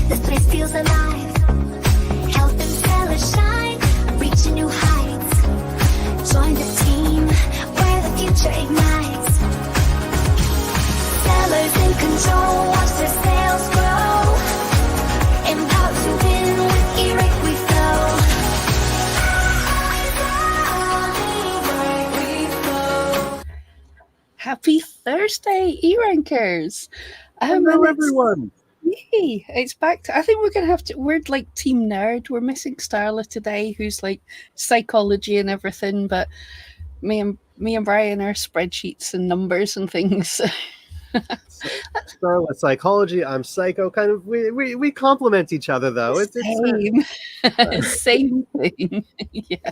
This place feels alive. Helping sellers shine, reaching new heights. Join the team where the future ignites. Sellers in control, watch their sales grow. Empowered to win with eRank we flow. Happy Thursday, eRankers! Hello, everyone. Yay! It's back to, I think we're going to have to, we're like Team Nerd. We're missing Starla today, who's like psychology and everything, but me and Brian are spreadsheets and numbers and things. Starla psychology, I'm psycho. Kind of, we complement each other though. Same thing. Yeah.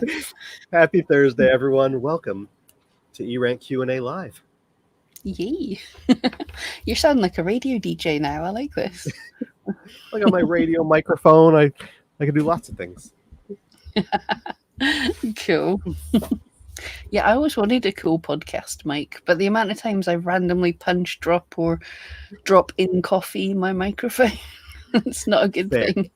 Happy Thursday, everyone. Welcome to eRank Q&A Live. Yay! You're sounding like a radio DJ now. I like this. I got my radio microphone. I can do lots of things. Cool. Yeah, I always wanted a cool podcast mic, but the amount of times I randomly punch, drop, or drop in coffee in my microphone, it's not a good thing.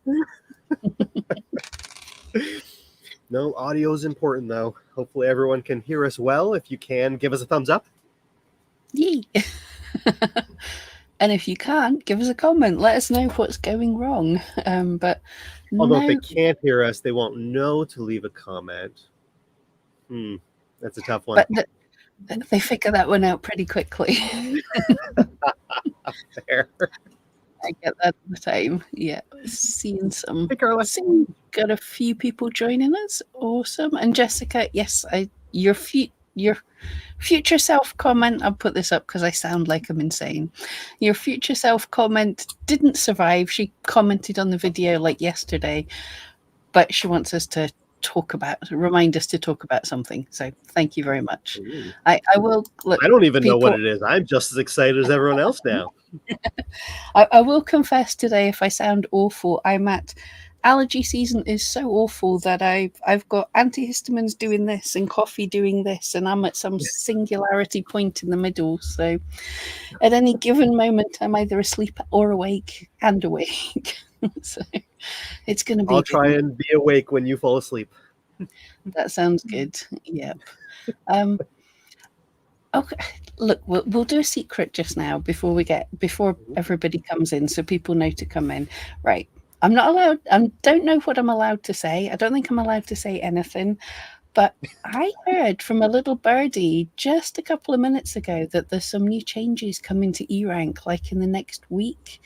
No, audio is important though. Hopefully everyone can hear us well. If you can, give us a thumbs up. Yay! And if you can't, give us a comment. Let us know what's going wrong. But although if they can't hear us, they won't know to leave a comment. That's a tough one. But they figure that one out pretty quickly. Fair. I get that all the time. Yeah, seeing got a few people joining us. Awesome. And Jessica, yes, your future self comment, I'll put this up because I sound like I'm insane. Your future self comment didn't survive. She commented on the video like yesterday, but she wants us to remind us to talk about something. So thank you very much. I will look, I don't even know what it is. I'm just as excited as everyone else now. I will confess today, if I sound awful, I'm at allergy season is so awful that I've got antihistamines doing this and coffee doing this, and I'm at some singularity point in the middle. So at any given moment, I'm either asleep or awake and awake. So it's going to be. I'll try and be awake when you fall asleep. That sounds good. Yep. Okay. Look, we'll do a secret just now before everybody comes in, so people know to come in. Right. I'm not allowed. I don't know what I'm allowed to say. I don't think I'm allowed to say anything. But I heard from a little birdie just a couple of minutes ago that there's some new changes coming to eRank, like in the next week.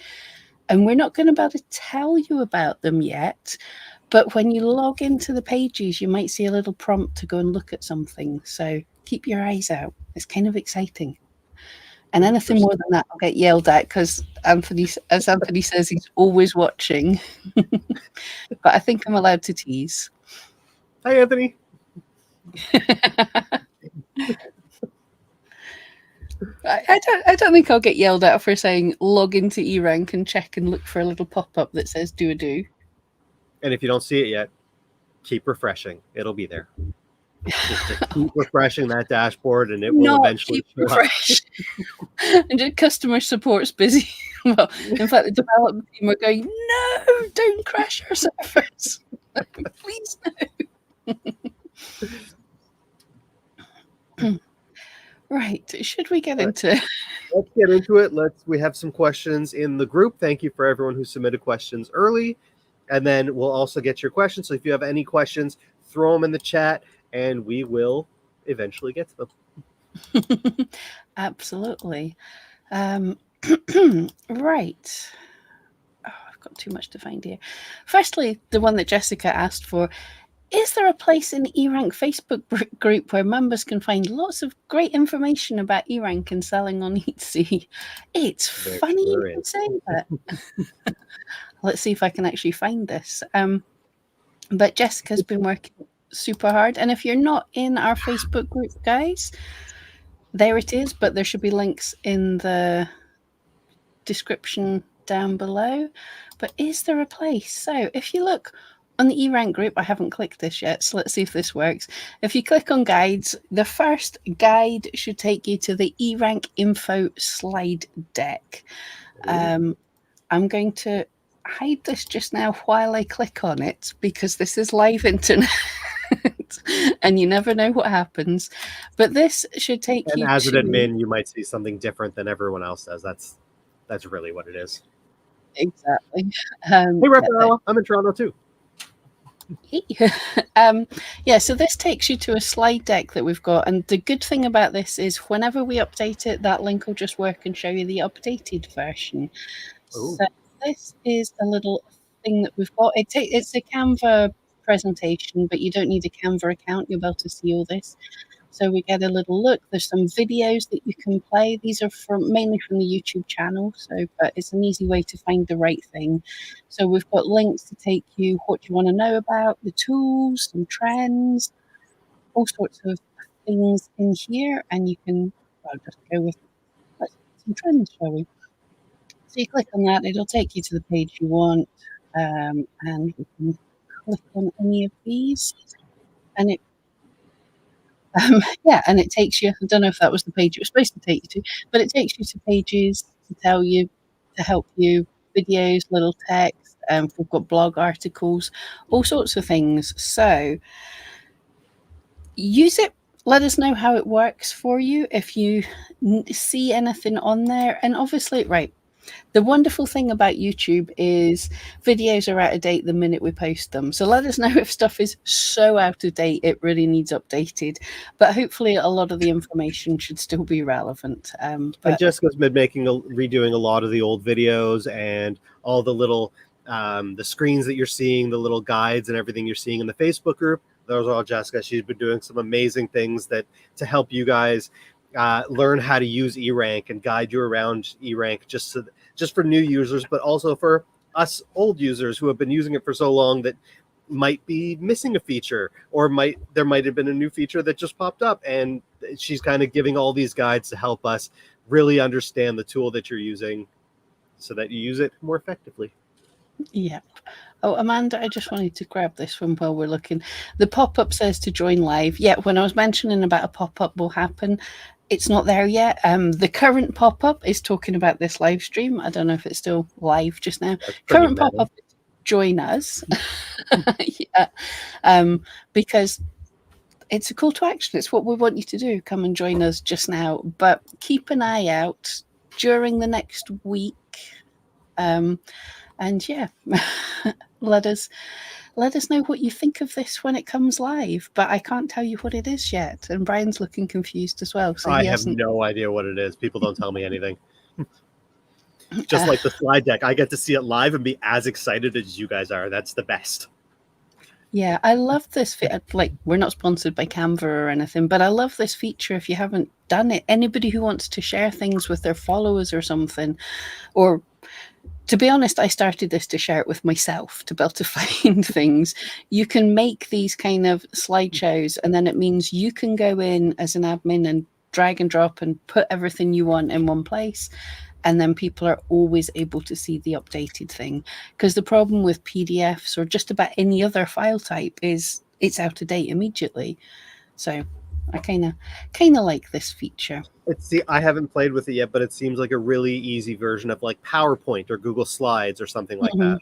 And we're not going to be able to tell you about them yet. But when you log into the pages, you might see a little prompt to go and look at something. So keep your eyes out. It's kind of exciting. And anything more than that, I'll get yelled at because Anthony says, he's always watching. But I think I'm allowed to tease. Hi, Anthony. I don't think I'll get yelled at for saying log into eRank and check and look for a little pop-up that says do a do. And if you don't see it yet, keep refreshing. It'll be there. Just keep refreshing that dashboard and it will eventually show up. And the customer support's busy. Well, in fact, the development team are going, no, don't crash our servers. Please no. Right, should we get into it? Let's get into it. We have some questions in the group. Thank you for everyone who submitted questions early. And then we'll also get your questions. So if you have any questions, throw them in the chat and we will eventually get to them. Absolutely. Right. Oh, I've got too much to find here. Firstly, the one that Jessica asked for. Is there a place in eRank Facebook group where members can find lots of great information about eRank and selling on Etsy? It's funny you can say that. Let's see if I can actually find this. But Jessica's been working super hard. And if you're not in our Facebook group, guys, there it is. But there should be links in the description down below. But is there a place? So if you look on the eRank group, I haven't clicked this yet, so let's see if this works. If you click on guides, the first guide should take you to the eRank info slide deck. I'm going to hide this just now while I click on it, because this is live internet and you never know what happens. But this should take And you as an to... admin, you might see something different than everyone else does. That's really what it is. Exactly. Hey, Rafaela, I'm in Toronto too. Yeah, so this takes you to a slide deck that we've got, and the good thing about this is whenever we update it, that link will just work and show you the updated version. Ooh. So this is a little thing that we've got. It's a Canva presentation, but you don't need a Canva account. You'll be able to see all this. So we get a little look. There's some videos that you can play. These are mainly from the YouTube channel, but it's an easy way to find the right thing. So we've got links to take you what you want to know about, the tools, some trends, all sorts of things in here. And you can, I'll just go with some trends, shall we? So you click on that, it'll take you to the page you want, and you can click on any of these, and it and it takes you, I don't know if that was the page it was supposed to take you to, but it takes you to pages to tell you, to help you, videos, little text, we've got blog articles, all sorts of things. So use it. Let us know how it works for you if you see anything on there. And obviously, right, the wonderful thing about YouTube is videos are out of date the minute we post them. So let us know if stuff is so out of date it really needs updated. But hopefully a lot of the information should still be relevant. And Jessica's been redoing a lot of the old videos and all the little the screens that you're seeing, the little guides and everything you're seeing in the Facebook group. Those are all Jessica. She's been doing some amazing things to help you guys learn how to use eRank and guide you around eRank, just for new users, but also for us old users who have been using it for so long that might be missing a feature, or there might have been a new feature that just popped up, and she's kind of giving all these guides to help us really understand the tool that you're using so that you use it more effectively. Yeah. Oh, Amanda, I just wanted to grab this one while we're looking. The pop-up says to join live. Yeah, when I was mentioning about a pop-up will happen, it's not there yet. The current pop-up is talking about this live stream. I don't know if it's still live just now. Current pop-up, join us. Yeah. Because it's a call to action. It's what we want you to do. Come and join us just now. But keep an eye out during the next week. And yeah, let us know what you think of this when it comes live. But I can't tell you what it is yet. And Brian's looking confused as well. So I have no idea what it is. People don't tell me anything. Just like the slide deck, I get to see it live and be as excited as you guys are. That's the best. Yeah, I love this. Like, we're not sponsored by Canva or anything, but I love this feature. If you haven't done it, anybody who wants to share things with their followers or something, or to be honest, I started this to share it with myself, to be able to find things. You can make these kind of slideshows, and then it means you can go in as an admin and drag and drop and put everything you want in one place. And then people are always able to see the updated thing. Because the problem with PDFs or just about any other file type is it's out of date immediately. So I kind of like this feature. I haven't played with it yet, but it seems like a really easy version of like PowerPoint or Google Slides or something like that.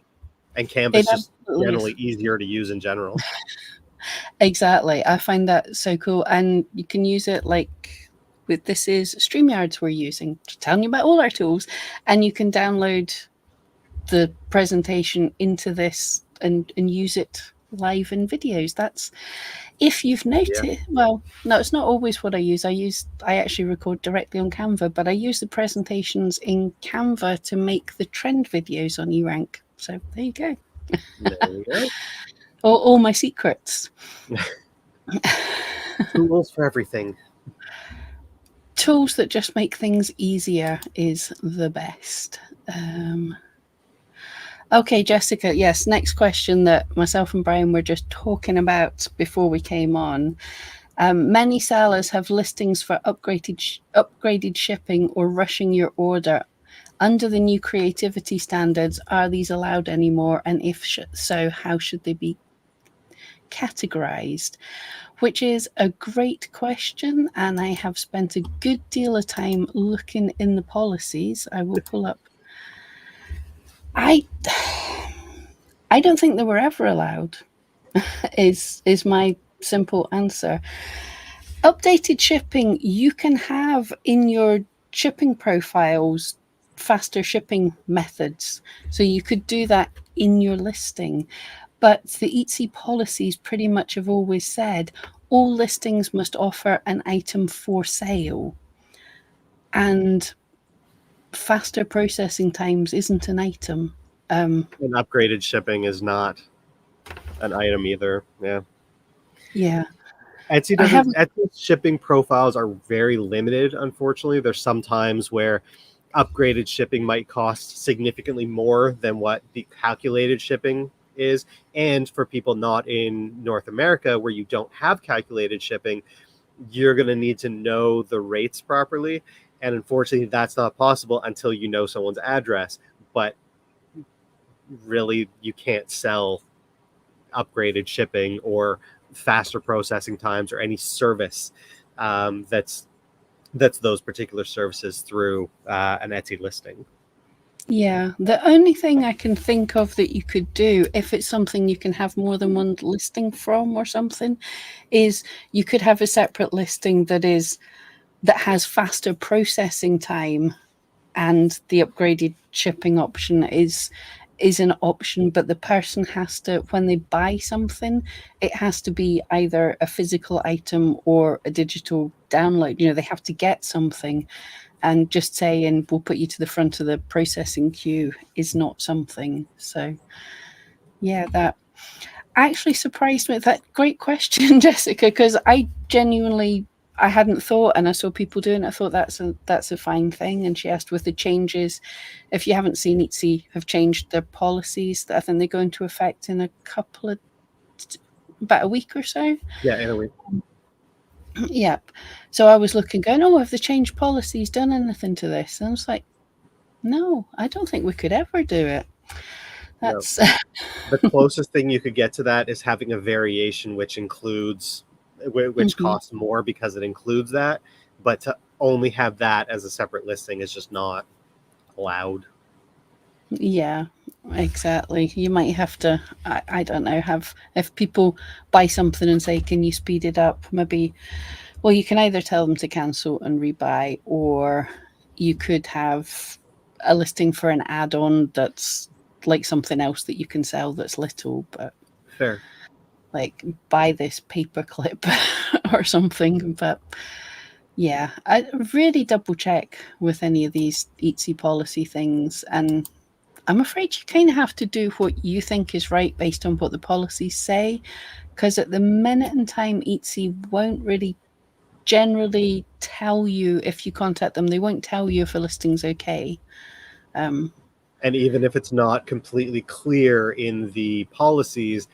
And Canva is just generally easier to use in general. Exactly. I find that so cool. And you can use it like this is StreamYards we're using, just telling you about all our tools. And you can download the presentation into this and use it live in videos. That's, if you've noticed, well, no, it's not always what I use. I actually record directly on Canva, but I use the presentations in Canva to make the trend videos on eRank. So there you go. There you go. All my secrets. Tools for everything. Tools that just make things easier is the best. Okay, Jessica, yes, next question that myself and Brian were just talking about before we came on. Many sellers have listings for upgraded shipping or rushing your order. Under the new creativity standards, are these allowed anymore? And if so, how should they be categorized? Which is a great question, and I have spent a good deal of time looking in the policies. I will pull up. I don't think they were ever allowed. is my simple answer. Updated shipping, you can have in your shipping profiles faster shipping methods. So you could do that in your listing. But the Etsy policies pretty much have always said all listings must offer an item for sale. And faster processing times isn't an item. And upgraded shipping is not an item either. Yeah. Yeah. Etsy I doesn't. haven't. Etsy's shipping profiles are very limited. Unfortunately, there's some times where upgraded shipping might cost significantly more than what the calculated shipping is. And for people not in North America, where you don't have calculated shipping, you're going to need to know the rates properly. And unfortunately, that's not possible until you know someone's address. But really, you can't sell upgraded shipping or faster processing times or any service that's those particular services through an Etsy listing. Yeah, the only thing I can think of that you could do, if it's something you can have more than one listing from or something, is you could have a separate listing that has faster processing time, and the upgraded shipping option is an option, but the person has to, when they buy something, it has to be either a physical item or a digital download. They have to get something, and just saying we'll put you to the front of the processing queue is not something. So yeah, that actually surprised me. That great question, Jessica, because I hadn't thought, and I saw people doing it. I thought that's a fine thing. And she asked, with the changes, if you haven't seen, Etsy have changed their policies that I think they go into effect in about a week or so. Yeah, in a week. Yep. So I was looking, going, oh, have the changed policies done anything to this? And I was like, no, I don't think we could ever do it. That's the closest thing you could get to that is having a variation which includes, which costs more because it includes that. But to only have that as a separate listing is just not allowed. Yeah, exactly. You might have to, I don't know, if people buy something and say, can you speed it up? Maybe, well, you can either tell them to cancel and rebuy, or you could have a listing for an add-on that's like something else that you can sell that's little, but fair, like buy this paper clip or something. But yeah, I really double check with any of these Etsy policy things, and I'm afraid you kind of have to do what you think is right based on what the policies say, because at the minute in time, Etsy won't really generally tell you, if you contact them, they won't tell you if a listing's okay. And even if it's not completely clear in the policies,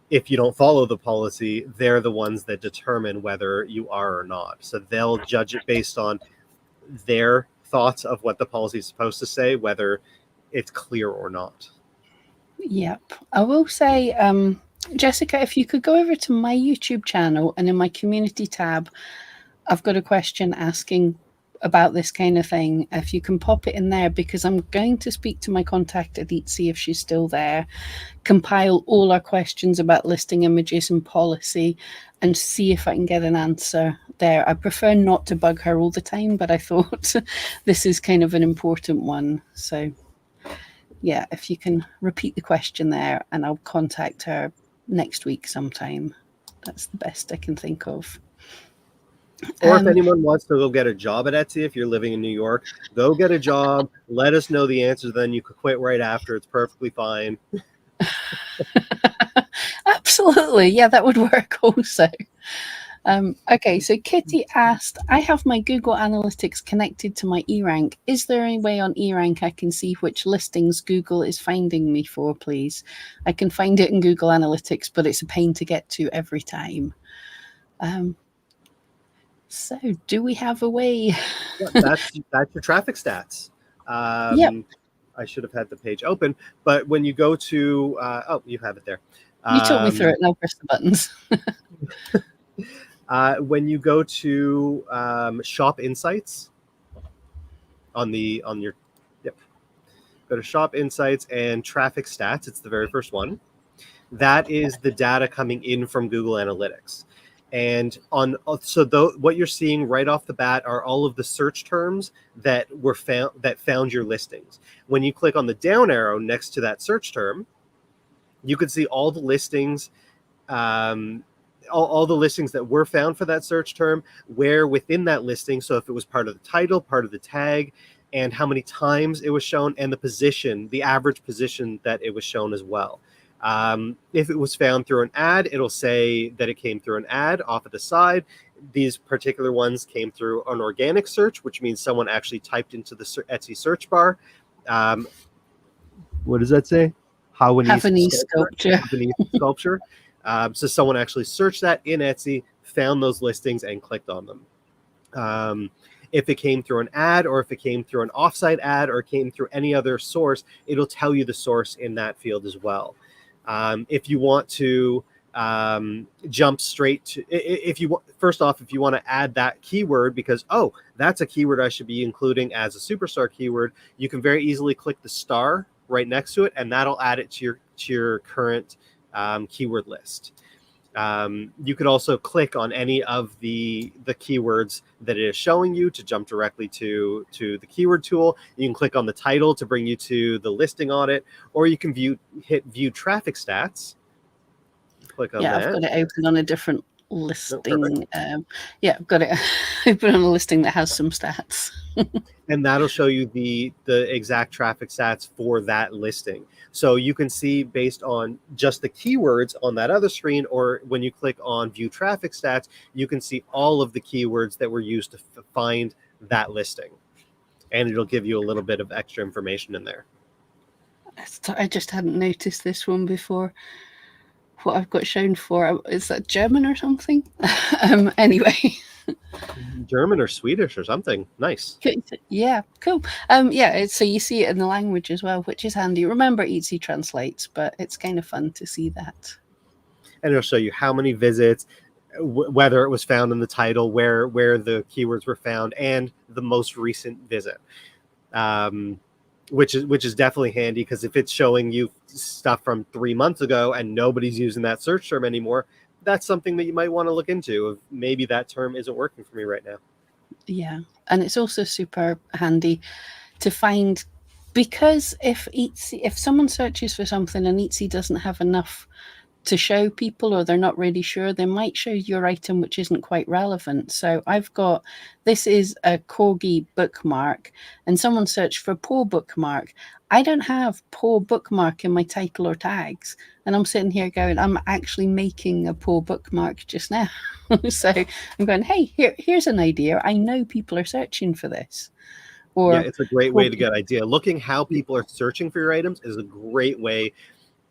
if you don't follow the policy, they're the ones that determine whether you are or not. So they'll judge it based on their thoughts of what the policy is supposed to say, whether it's clear or not. Yep. I will say, Jessica, if you could go over to my YouTube channel, and in my community tab, I've got a question asking about this kind of thing. If you can pop it in there, because I'm going to speak to my contact at Etsy if she's still there, compile all our questions about listing images and policy, and see if I can get an answer there. I prefer not to bug her all the time, but I thought this is kind of an important one. So yeah, if you can repeat the question there, and I'll contact her next week sometime. That's the best I can think of. Or if anyone wants to go get a job at Etsy, if you're living in New York, go get a job. Let us know the answer. Then you could quit right after. It's perfectly fine. Absolutely. Yeah, that would work also. Okay, so Kitty asked, I have my Google Analytics connected to my eRank. Is there any way on eRank I can see which listings Google is finding me for, please? I can find it in Google Analytics, but it's a pain to get to every time. So do we have a way? Yeah, that's your traffic stats. Yep. I should have had the page open, but when you go to, oh, you have it there. You took me through it, now press the buttons. When you go to Shop Insights on your, yep, go to Shop Insights and Traffic Stats. It's the very first one. that is the data coming in from Google Analytics. And what you're seeing right off the bat are all of the search terms that found your listings. When you click on the down arrow next to that search term, you can see all the listings, all the listings that were found for that search term, where within that listing. So if it was part of the title, part of the tag, and how many times it was shown, and the position, the average position that it was shown as well. If it was found through an ad, it'll say that it came through an ad off at the side. These particular ones came through an organic search, which means someone actually typed into the Etsy search bar. What does that say? Havanese sculpture. Havanese sculpture. So someone actually searched that in Etsy, found those listings, and clicked on them. If it came through an ad, or if it came through an offsite ad, or came through any other source, it'll tell you the source in that field as well. If you want to jump straight to, if you want to add that keyword because, oh, that's a keyword I should be including as a superstar keyword, you can very easily click the star right next to it, and that'll add it to your current keyword list. You could also click on any of the keywords that it is showing you to jump directly to the keyword tool. You can click on the title to bring you to the listing on it, or you can hit view traffic stats. Click on that. I've got it open on a different listing. I've got it open on a listing that has some stats. And that'll show you the exact traffic stats for that listing. So you can see based on just the keywords on that other screen, or when you click on view traffic stats, you can see all of the keywords that were used to find that listing. And it'll give you a little bit of extra information in there. I just hadn't noticed this one before. What I've got shown for, is that German or something? Anyway. German or Swedish or something. Nice. Yeah, cool. So you see it in the language as well, which is handy. Remember, Etsy translates, but it's kind of fun to see that. And it'll show you how many visits, whether it was found in the title, where the keywords were found, and the most recent visit. Which is definitely handy, because if it's showing you stuff from 3 months ago and nobody's using that search term anymore, that's something that you might want to look into. Maybe that term isn't working for me right now. Yeah, and it's also super handy to find, because if someone searches for something and Etsy doesn't have enough to show people, or they're not really sure, they might show your item which isn't quite relevant. So this is a corgi bookmark, and someone searched for paw bookmark. I don't have paw bookmark in my title or tags, and I'm sitting here going, I'm actually making a paw bookmark just now. So I'm going, hey, here's an idea. I know people are searching for this. Yeah, it's a great way to get an idea. Looking how people are searching for your items is a great way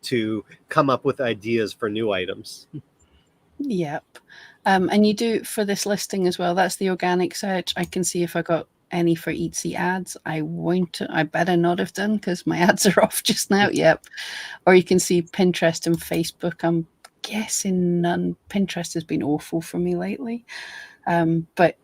to come up with ideas for new items. Yep. And you do for this listing as well. That's the organic search. I can see if I got any for Etsy ads. I better not have done, because my ads are off just now. Yep. Or you can see Pinterest and Facebook. I'm guessing none. Pinterest has been awful for me lately. But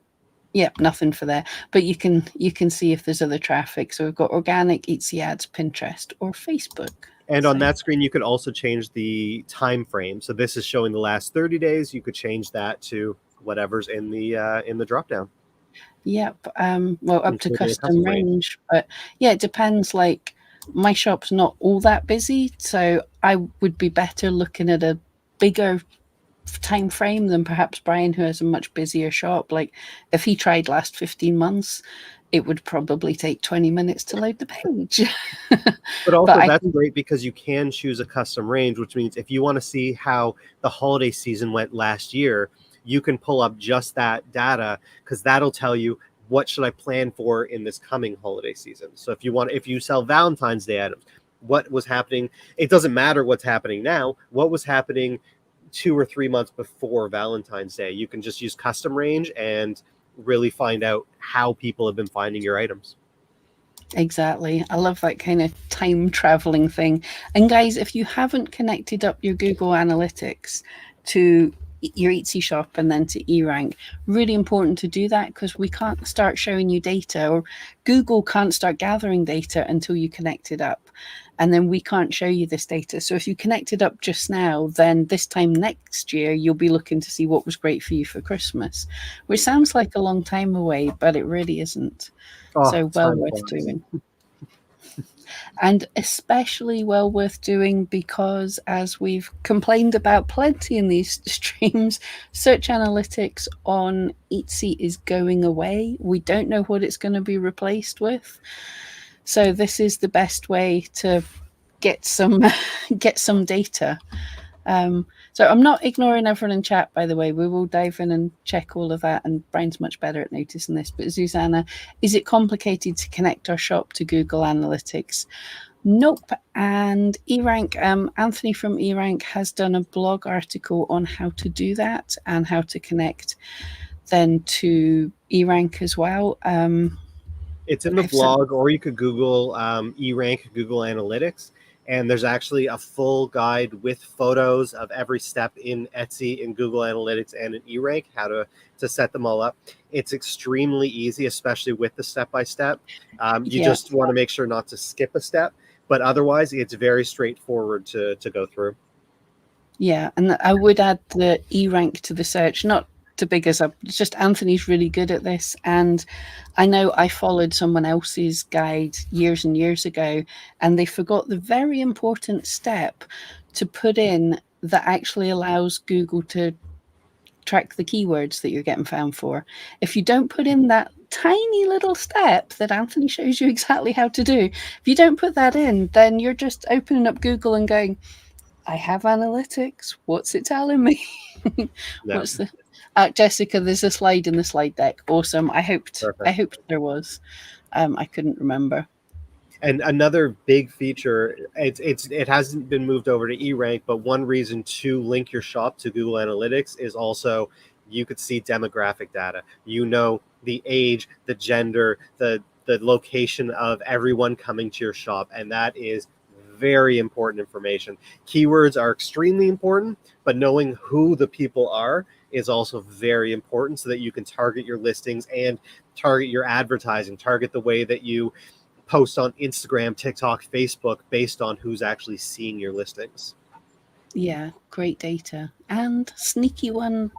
yeah, nothing for there. But you can see if there's other traffic. So we've got organic, Etsy ads, Pinterest, or Facebook. And on that screen, you could also change the time frame. So this is showing the last 30 days. You could change that to whatever's in the drop down. Yep. Up to custom range. But yeah, it depends. Like, my shop's not all that busy, so I would be better looking at a bigger time frame than perhaps Brian, who has a much busier shop. Like, if he tried last 15 months, it would probably take 20 minutes to load the page. But also that's great, because you can choose a custom range, which means if you want to see how the holiday season went last year, you can pull up just that data, because that'll tell you what should I plan for in this coming holiday season. So if you sell Valentine's Day items, what was happening? It doesn't matter what's happening now. What was happening 2 or 3 months before Valentine's Day? You can just use custom range and really find out how people have been finding your items. Exactly. I love that kind of time traveling thing. And guys, if you haven't connected up your Google Analytics to your Etsy shop and then to eRank. Really important to do that because we can't start showing you data, or Google can't start gathering data until you connect it up. And then we can't show you this data. So if you connect it up just now, then this time next year, you'll be looking to see what was great for you for Christmas, which sounds like a long time away, but it really isn't. Oh, So well time worth flies. doing. And especially well worth doing because, as we've complained about plenty in these streams, search analytics on Etsy is going away. We don't know what it's going to be replaced with. So this is the best way to get some data. So I'm not ignoring everyone in chat, by the way. We will dive in and check all of that, and Brian's much better at noticing this. But Susanna, is it complicated to connect our shop to Google Analytics? Nope. And eRank, Anthony from eRank has done a blog article on how to do that and how to connect then to eRank as well. It's in the blog, or you could Google eRank Google Analytics. And there's actually a full guide with photos of every step in Etsy, in Google Analytics, and in eRank, how to set them all up. It's extremely easy, especially with the step-by-step. You just want to make sure not to skip a step, but otherwise it's very straightforward to go through. Yeah, and I would add the eRank to the search, not to big us up. It's just Anthony's really good at this, and I know I followed someone else's guide years and years ago, and they forgot the very important step to put in that actually allows Google to track the keywords that you're getting found for. If you don't put in that tiny little step that Anthony shows you exactly how to do, if you don't put that in, then you're just opening up Google and going, I have analytics, what's it telling me? What's the Jessica, there's a slide in the slide deck. Awesome. I hoped there was. I couldn't remember. And another big feature, it hasn't been moved over to eRank, but one reason to link your shop to Google Analytics is also you could see demographic data. You know the age, the gender, the location of everyone coming to your shop, and that is very important information. Keywords are extremely important, but knowing who the people are is also very important so that you can target your listings and target your advertising, target the way that you post on Instagram, TikTok, Facebook based on who's actually seeing your listings. Yeah, great data. And sneaky one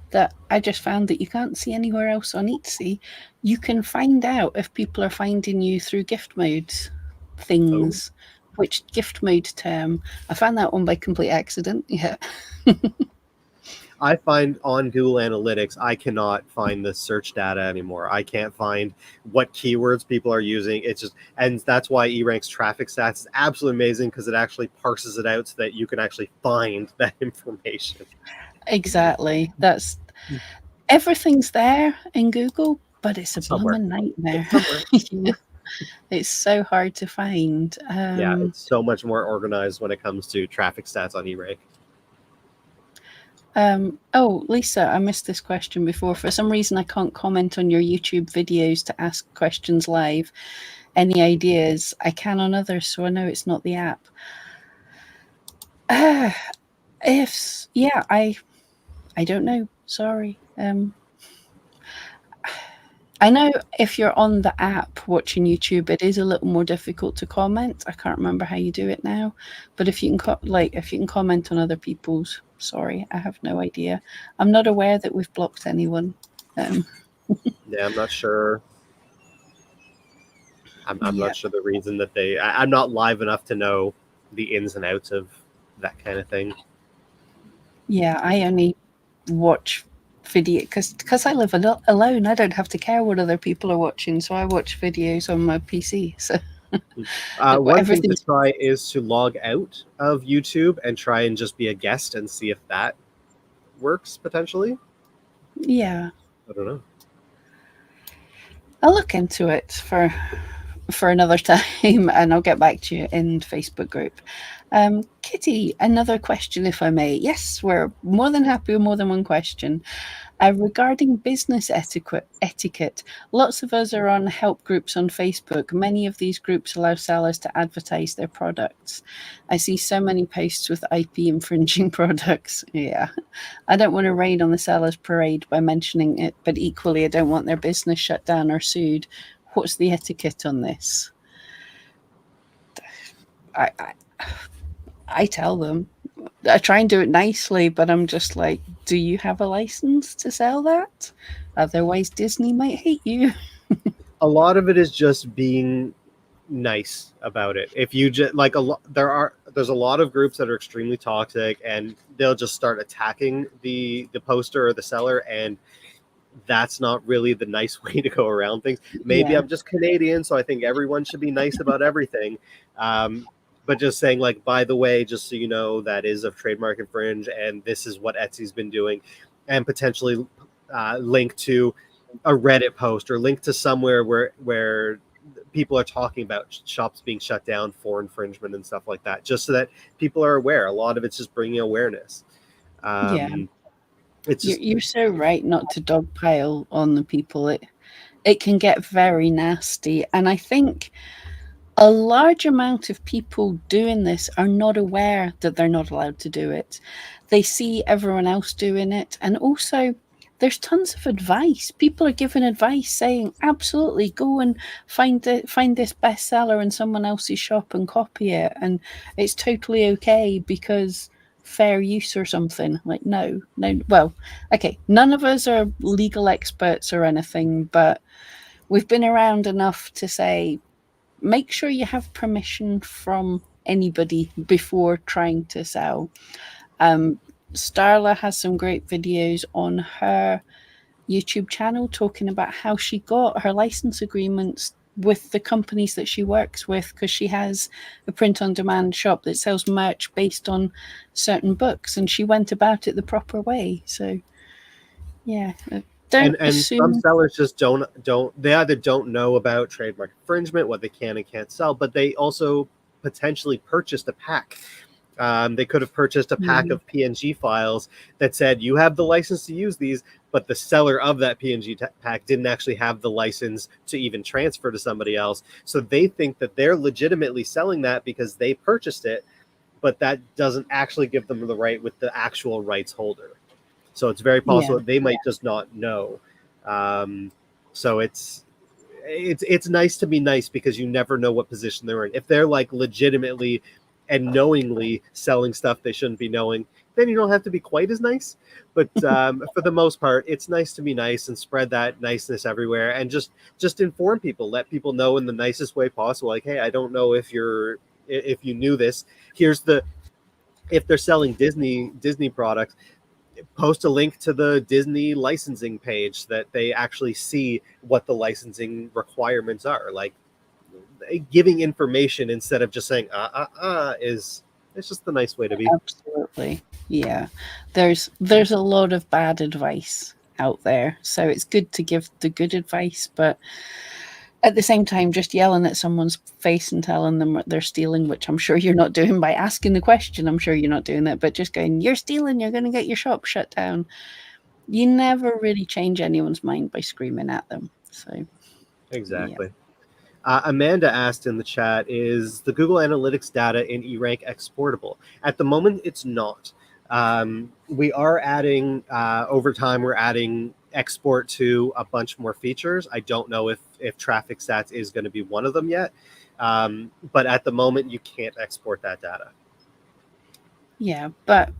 that I just found that you can't see anywhere else on Etsy, you can find out if people are finding you through gift modes things. Which gift mode term? I found that one by complete accident. Yeah. I find on Google Analytics, I cannot find the search data anymore. I can't find what keywords people are using. It's just, and that's why eRank's traffic stats is absolutely amazing, because it actually parses it out so that you can actually find that information. Exactly. That's everything's there in Google, but it's a blooming nightmare. Yeah. It's so hard to find. Yeah, it's so much more organized when it comes to traffic stats on eRank. Oh, Lisa, I missed this question before. For some reason, I can't comment on your YouTube videos to ask questions live. Any ideas? I can on others, so I know it's not the app. I don't know. Sorry. I know if you're on the app watching YouTube, it is a little more difficult to comment. I can't remember how you do it now, but if you can comment on other people's, sorry, I have no idea. I'm not aware that we've blocked anyone. Yeah, I'm not sure. I'm not sure the reason that I'm not live enough to know the ins and outs of that kind of thing. Yeah, I only watch video because I live alone. I don't have to care what other people are watching, so I watch videos on my PC. So one thing to try is to log out of YouTube and try and just be a guest and see if that works potentially. Yeah, I don't know. I'll look into it for another time, and I'll get back to you in Facebook group. Kitty, another question, if I may. Yes, we're more than happy with more than one question. Regarding business etiquette, lots of us are on help groups on Facebook. Many of these groups allow sellers to advertise their products. I see so many posts with IP infringing products. Yeah, I don't want to rain on the sellers parade by mentioning it, but equally I don't want their business shut down or sued. What's the etiquette on this? I tell them. I try and do it nicely, but I'm just like, do you have a license to sell that? Otherwise, Disney might hate you. A lot of it is just being nice about it. If you just like there's a lot of groups that are extremely toxic, and they'll just start attacking the poster or the seller, and that's not really the nice way to go around things. Maybe Yeah. I'm just Canadian, so I think everyone should be nice about everything. But just saying, like, by the way, just so you know, that is a trademark infringe, and this is what Etsy's been doing, and potentially link to a Reddit post or link to somewhere where people are talking about shops being shut down for infringement and stuff like that, just so that people are aware. A lot of it's just bringing awareness. Yeah. It's just, You're so right not to dogpile on the people. It can get very nasty. And I think a large amount of people doing this are not aware that they're not allowed to do it. They see everyone else doing it. And also, there's tons of advice. People are giving advice saying, absolutely, go and find this bestseller in someone else's shop and copy it. And it's totally okay because fair use or something. Like, no. Well, okay, none of us are legal experts or anything, but we've been around enough to say, make sure you have permission from anybody before trying to sell. Starla has some great videos on her YouTube channel talking about how she got her license agreements with the companies that she works with, because she has a print on demand shop that sells merch based on certain books, and she went about it the proper way. So yeah, don't and some assume. sellers just don't they either don't know about trademark infringement, what they can and can't sell, but they also potentially purchased a pack. They could have purchased a pack of PNG files that said you have the license to use these, but the seller of that PNG pack didn't actually have the license to even transfer to somebody else. So they think that they're legitimately selling that because they purchased it, but that doesn't actually give them the right with the actual rights holder. So it's very possible that they might just not know. So it's nice to be nice, because you never know what position they're in. If they're like legitimately and knowingly selling stuff they shouldn't be knowing, then you don't have to be quite as nice. But for the most part, it's nice to be nice and spread that niceness everywhere, and just inform people, let people know in the nicest way possible. Like, hey, I don't know if you knew this. Here's if they're selling Disney products, post a link to the Disney licensing page so that they actually see what the licensing requirements are. Like, giving information instead of just saying is it's just the nice way to be. Absolutely. Yeah. There's a lot of bad advice out there. So it's good to give the good advice, but at the same time, just yelling at someone's face and telling them what they're stealing, which I'm sure you're not doing by asking the question. I'm sure you're not doing that, but just going, you're stealing, you're going to get your shop shut down. You never really change anyone's mind by screaming at them. So Exactly. Yeah. Amanda asked in the chat, is the Google Analytics data in eRank exportable? At the moment, it's not. We are adding, over time, we're adding export to a bunch more features. I don't know if traffic stats is going to be one of them yet. But at the moment, you can't export that data. Yeah, but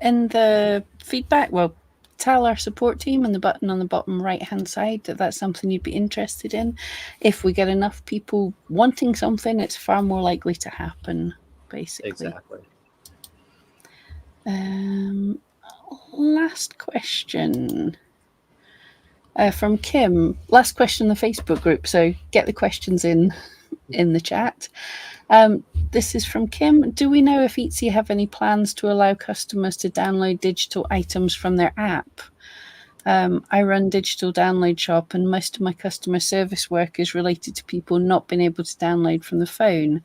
in the feedback, well, tell our support team in the button on the bottom right hand side that that's something you'd be interested in. If we get enough people wanting something, it's far more likely to happen, basically. Exactly. Last question from Kim. Last question in the Facebook group, so get the questions in the chat. This is from Kim. Do we know if Etsy have any plans to allow customers to download digital items from their app? I run digital download shop, and most of my customer service work is related to people not being able to download from the phone.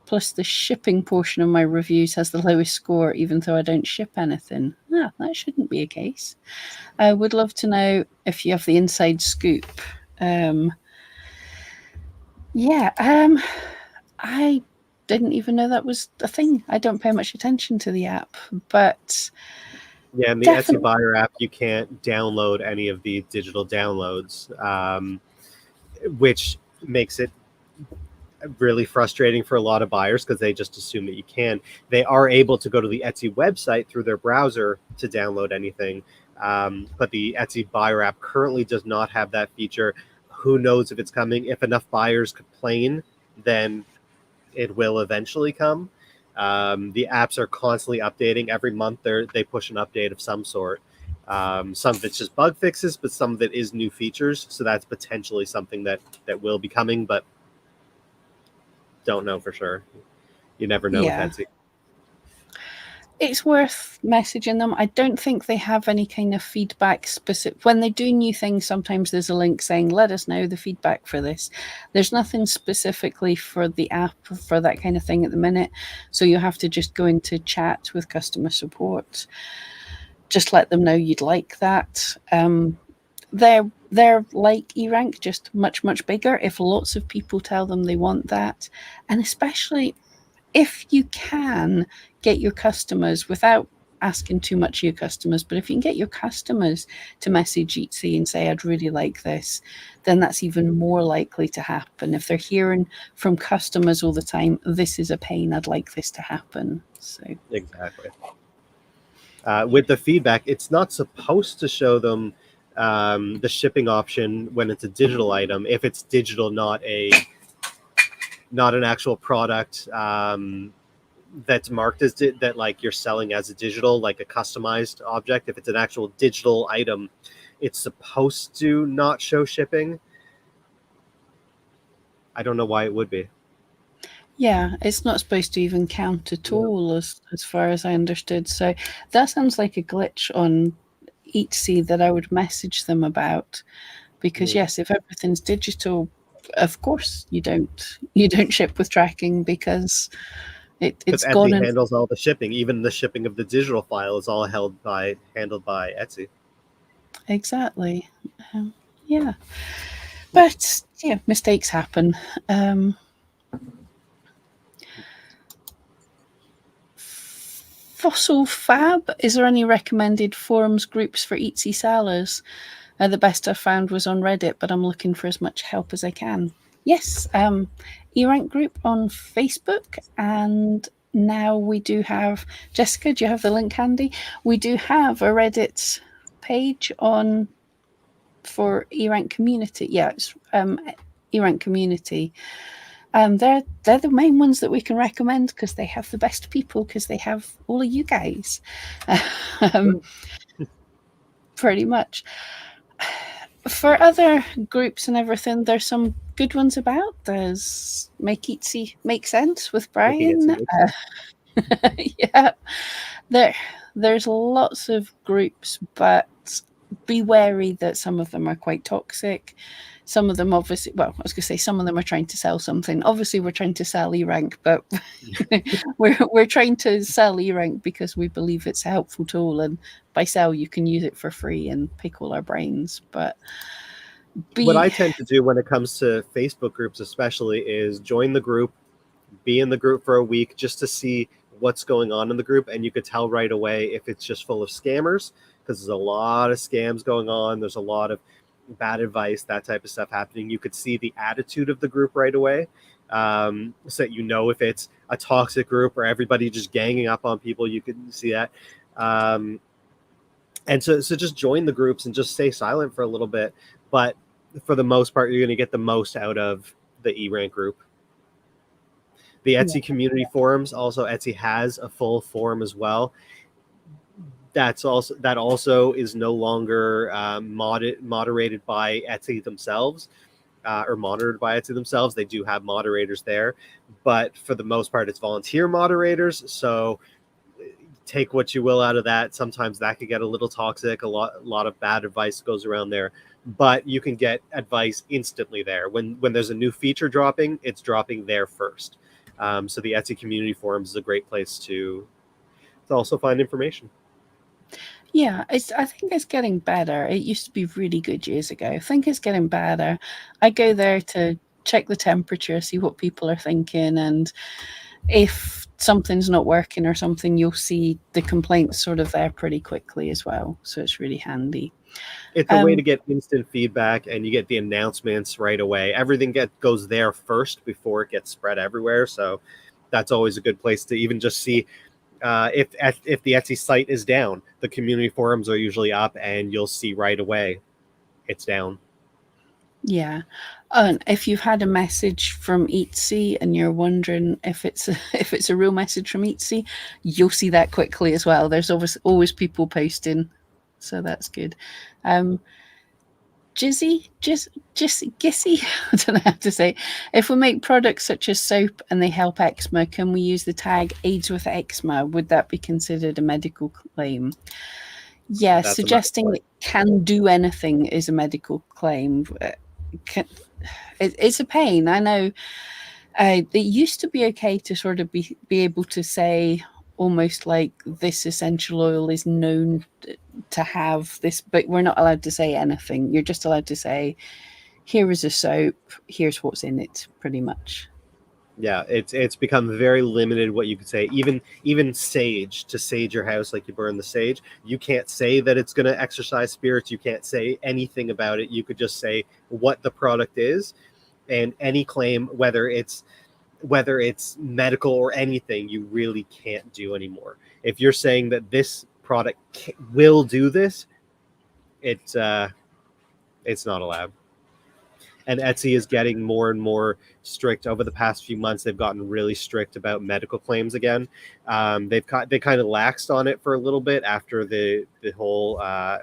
Plus, the shipping portion of my reviews has the lowest score, even though I don't ship anything. Ah, that shouldn't be a case. I would love to know if you have the inside scoop. I didn't even know that was a thing. I don't pay much attention to the app, but Yeah, in the Etsy buyer app, you can't download any of the digital downloads, which makes it really frustrating for a lot of buyers because they just assume that you can. They are able to go to the Etsy website through their browser to download anything, but the Etsy buyer app currently does not have that feature. Who knows if it's coming? If enough buyers complain, then it will eventually come. The apps are constantly updating. Every month they push an update of some sort. Some of it's just bug fixes, but some of it is new features. So that's potentially something that will be coming, but don't know for sure. You never know with Etsy. It's worth messaging them. I don't think they have any kind of feedback specific. When they do new things, sometimes there's a link saying, let us know the feedback for this. There's nothing specifically for the app for that kind of thing at the minute. So you have to just go into chat with customer support. Just let them know you'd like that. They're like eRank, just much, much bigger. If lots of people tell them they want that, and especially if you can get your customers, without asking too much of your customers, but if you can get your customers to message Etsy and say, I'd really like this, then that's even more likely to happen. If they're hearing from customers all the time, this is a pain, I'd like this to happen. So exactly. With the feedback, it's not supposed to show them the shipping option when it's a digital item, if it's digital, not an actual product that's marked as that, like you're selling as a digital, like a customized object. If it's an actual digital item, it's supposed to not show shipping. I don't know why it would be. Yeah, it's not supposed to even count at all, as far as I understood. So that sounds like a glitch on Etsy that I would message them about, because yes, if everything's digital, of course you don't ship with tracking, because it's gone. Etsy handles all the shipping. Even the shipping of the digital file is all handled by Etsy. Exactly. Yeah, but yeah, mistakes happen. Fossil Fab, is there any recommended forums groups for Etsy sellers? The best I found was on Reddit, but I'm looking for as much help as I can. Yes, eRank group on Facebook, and now we do have, Jessica, do you have the link handy? We do have a Reddit page for eRankCommunity. Yeah, it's eRankCommunity. They're the main ones that we can recommend because they have the best people, because they have all of you guys. Pretty much. For other groups and everything, there's some good ones about. There's Make Etsy Make Sense with Brian. Yeah, there's lots of groups, but be wary that some of them are quite toxic. Some of them obviously, well, I was going to say some of them are trying to sell something. Obviously, we're trying to sell eRank, but we're trying to sell eRank because we believe it's a helpful tool, and by sell, you can use it for free and pick all our brains. But what I tend to do when it comes to Facebook groups especially is join the group, be in the group for a week just to see what's going on in the group, and you could tell right away if it's just full of scammers, because there's a lot of scams going on. There's a lot of bad advice, that type of stuff happening. You could see the attitude of the group right away, so that you know if it's a toxic group or everybody just ganging up on people. You can see that, and so just join the groups and just stay silent for a little bit. But for the most part, you're going to get the most out of the eRank group. The Etsy community forums, also Etsy has a full forum as well. That also is no longer moderated by Etsy themselves, or monitored by Etsy themselves. They do have moderators there, but for the most part, it's volunteer moderators. So take what you will out of that. Sometimes that could get a little toxic. A lot of bad advice goes around there, but you can get advice instantly there. When there's a new feature dropping, it's dropping there first. So the Etsy community forums is a great place to also find information. Yeah, I think it's getting better. It used to be really good years ago. I think it's getting better. I go there to check the temperature, see what people are thinking, and if something's not working or something, you'll see the complaints sort of there pretty quickly as well. So it's really handy. It's a way to get instant feedback, and you get the announcements right away. Everything goes there first before it gets spread everywhere. So that's always a good place to even just see if the Etsy site is down. The community forums are usually up, and you'll see right away it's down. Yeah. And if you've had a message from Etsy and you're wondering if it's a real message from Etsy, you'll see that quickly as well. There's always people posting, so that's good. Gissy, I don't know how to say. If we make products such as soap and they help eczema, can we use the tag AIDS with eczema? Would that be considered a medical claim? Yeah, That's suggesting it can do anything is a medical claim. It's a pain. I know it used to be okay to sort of be able to say almost like this essential oil is known to have this, but we're not allowed to say anything. You're just allowed to say, here is a soap, here's what's in it, pretty much. Yeah, it's become very limited what you could say. Even sage, to sage your house like you burn the sage, you can't say that it's going to exorcise spirits. You can't say anything about it. You could just say what the product is, and any claim, whether it's medical or anything, you really can't do anymore. If you're saying that this product will do this, it's not allowed. And Etsy is getting more and more strict over the past few months. They've gotten really strict about medical claims again. They kind of laxed on it for a little bit after the whole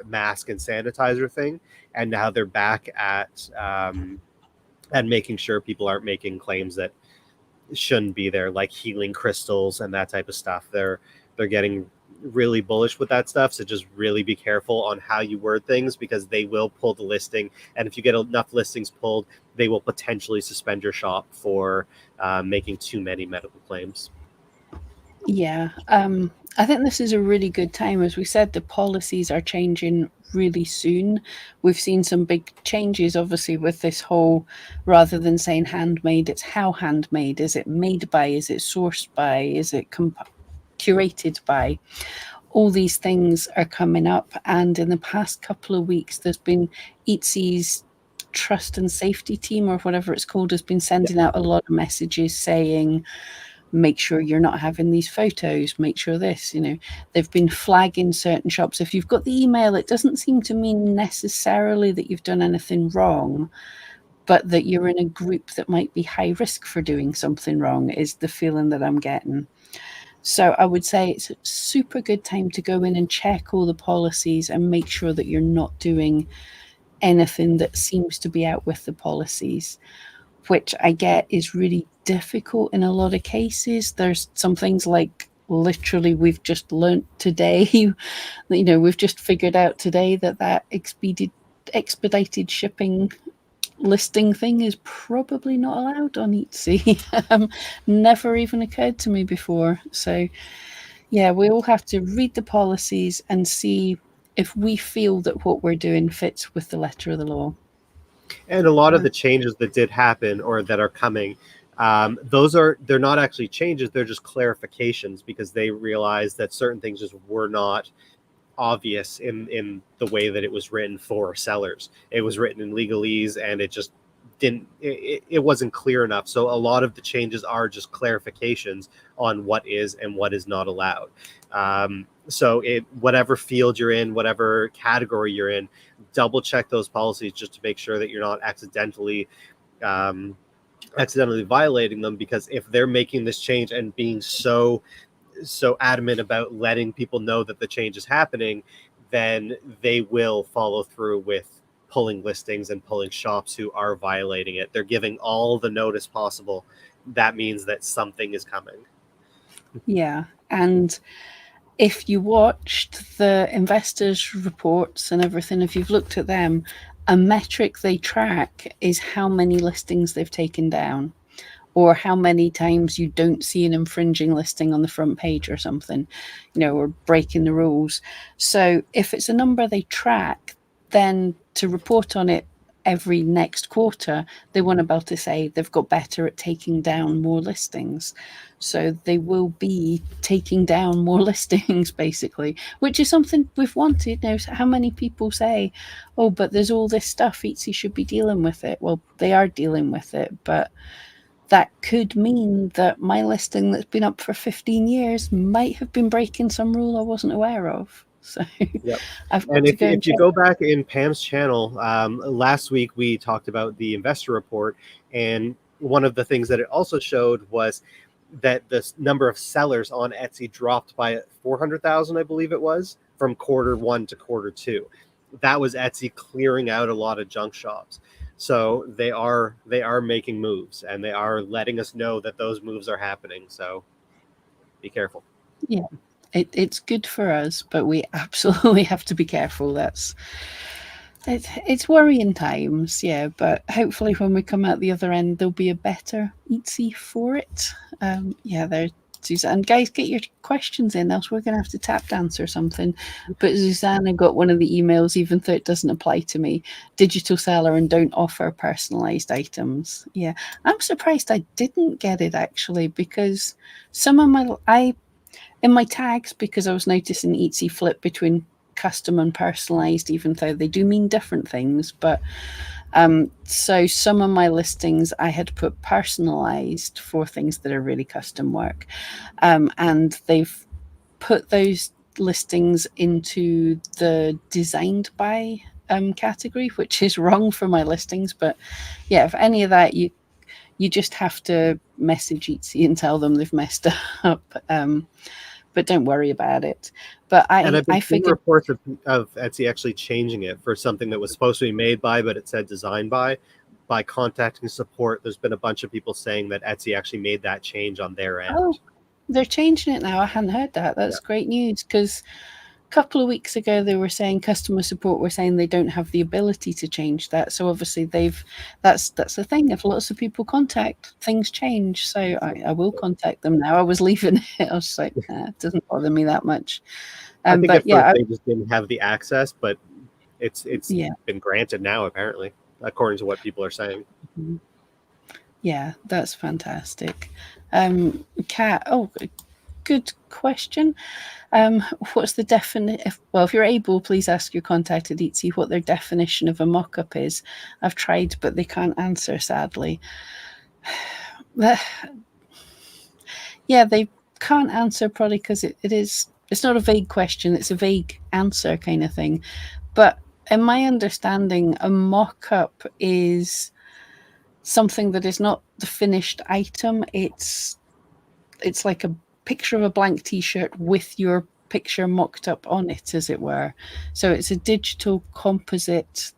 mask and sanitizer thing, and now they're back at making sure people aren't making claims that shouldn't be there, like healing crystals and that type of stuff. They're getting really bullish with that stuff, so just really be careful on how you word things, because they will pull the listing, and if you get enough listings pulled, they will potentially suspend your shop for making too many medical claims. Yeah, I think this is a really good time. As we said, the policies are changing really soon. We've seen some big changes, obviously, with this whole, rather than saying handmade, it's how handmade. Is it made by? Is it sourced by? Is it curated by? All these things are coming up, and in the past couple of weeks, there's been Etsy's trust and safety team, or whatever it's called, has been sending out a lot of messages saying, make sure you're not having these photos, make sure this, they've been flagging certain shops. If you've got the email, it doesn't seem to mean necessarily that you've done anything wrong, but that you're in a group that might be high risk for doing something wrong, is the feeling that I'm getting. So I would say it's a super good time to go in and check all the policies and make sure that you're not doing anything that seems to be out with the policies, which I get is really difficult in a lot of cases. There's some things like, literally, we've just learnt today, we've just figured out today that expedited shipping listing thing is probably not allowed on Etsy. Never even occurred to me before. So yeah, we all have to read the policies and see if we feel that what we're doing fits with the letter of the law. And a lot of the changes that did happen or that are coming, they're not actually changes, they're just clarifications, because they realized that certain things just were not obvious in the way that it was written for sellers. It was written in legalese, and it just it wasn't clear enough. So a lot of the changes are just clarifications on what is and what is not allowed. So whatever field you're in, whatever category you're in, double check those policies just to make sure that you're not accidentally violating them, because if they're making this change and being so adamant about letting people know that the change is happening, then they will follow through with pulling listings and pulling shops who are violating it. They're giving all the notice possible. That means that something is coming. Yeah, and if you watched the investors' reports and everything, if you've looked at them, a metric they track is how many listings they've taken down. or how many times you don't see an infringing listing on the front page or something, or breaking the rules. So if it's a number they track, then to report on it every next quarter, they want to be able to say they've got better at taking down more listings. So they will be taking down more listings, basically, which is something we've wanted. How many people say, oh, but there's all this stuff, Etsy should be dealing with it. Well, they are dealing with it, but that could mean that my listing that's been up for 15 years might have been breaking some rule I wasn't aware of. So Yep. I've got And to if, go and if you check. go back in Pam's channel, last week we talked about the investor report, and one of the things that it also showed was that the number of sellers on Etsy dropped by 400,000, I believe it was, from Q1 to Q2. That was Etsy clearing out a lot of junk shops. So they are making moves, and they are letting us know that those moves are happening. So be careful. Yeah, it's good for us, but we absolutely have to be careful. It's worrying times, yeah, but hopefully when we come out the other end, there'll be a better Etsy for it. There's Suzanne. Guys, get your questions in, else we're going to have to tap dance or something. But Susanna got one of the emails, even though it doesn't apply to me. Digital seller and don't offer personalized items. Yeah, I'm surprised I didn't get it, actually, because some of in my tags, because I was noticing Etsy flip between custom and personalized, even though they do mean different things. But so some of my listings I had put personalized for things that are really custom work, and they've put those listings into the designed by category, which is wrong for my listings. But yeah, if any of that, you just have to message Etsy and tell them they've messed up. But don't worry about it. But And I've been I seeing figured, reports of Etsy actually changing it for something that was supposed to be made by, but it said designed by. By contacting support, there's been a bunch of people saying that Etsy actually made that change on their end. oh, they're changing it now. I hadn't heard that. That's great news, because a couple of weeks ago they were saying customer support were saying they don't have the ability to change that. So obviously that's the thing. If lots of people contact, things change. So I will contact them now. I was leaving it. I was like, it doesn't bother me that much. I think But at yeah, first they just didn't have the access, but it's yeah. been granted now, apparently, according to what people are saying. Yeah, that's fantastic. Kat, good question. What's the definition? Well, if you're able, please ask your contact at Etsy what their definition of a mockup is. I've tried, but they can't answer, sadly. Yeah, they can't answer, probably because it's not a vague question, it's a vague answer kind of thing. But in my understanding, a mock-up is something that is not the finished item. It's like a picture of a blank t-shirt with your picture mocked up on it, as it were. So it's a digital composite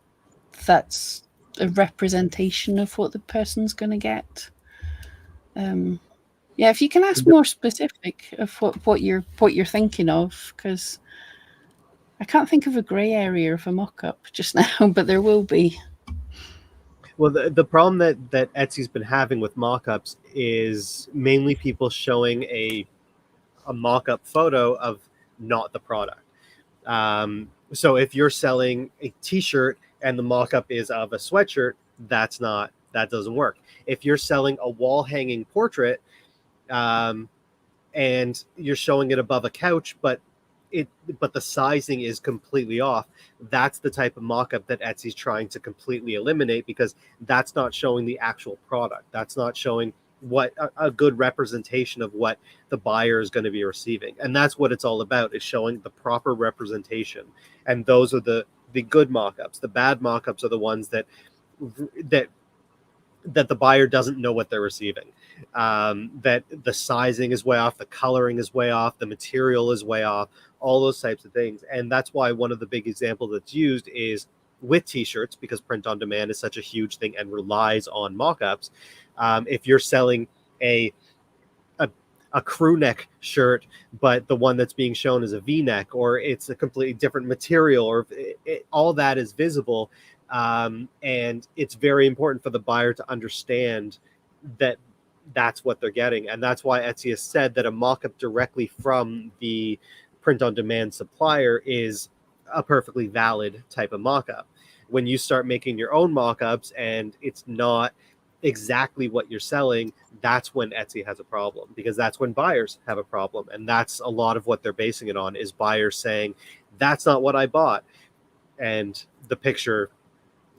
that's a representation of what the person's going to get. Yeah, if you can ask more specific of what you're thinking of, because I can't think of a grey area of a mock-up just now, but there will be. Well, the problem that Etsy's been having with mock-ups is mainly people showing a mock-up photo of not the product. So if you're selling a t-shirt and the mock-up is of a sweatshirt, that doesn't work. If you're selling a wall hanging portrait, and you're showing it above a couch, but the sizing is completely off, that's the type of mock-up that Etsy's trying to completely eliminate, because that's not showing the actual product. That's not showing what a good representation of what the buyer is going to be receiving. And that's what it's all about, is showing the proper representation. And those are the good mock-ups. The bad mock-ups are the ones that the buyer doesn't know what they're receiving. That the sizing is way off, the coloring is way off, the material is way off, all those types of things. And that's why one of the big examples that's used is with t-shirts, because print on demand is such a huge thing and relies on mock-ups. If you're selling a crew neck shirt, but the one that's being shown is a V-neck, or it's a completely different material, or all that is visible. And it's very important for the buyer to understand that that's what they're getting. And that's why Etsy has said that a mock-up directly from the print-on-demand supplier is a perfectly valid type of mock-up. When you start making your own mock-ups and it's not exactly what you're selling, that's when Etsy has a problem, because that's when buyers have a problem. And that's a lot of what they're basing it on, is buyers saying, that's not what I bought. And the picture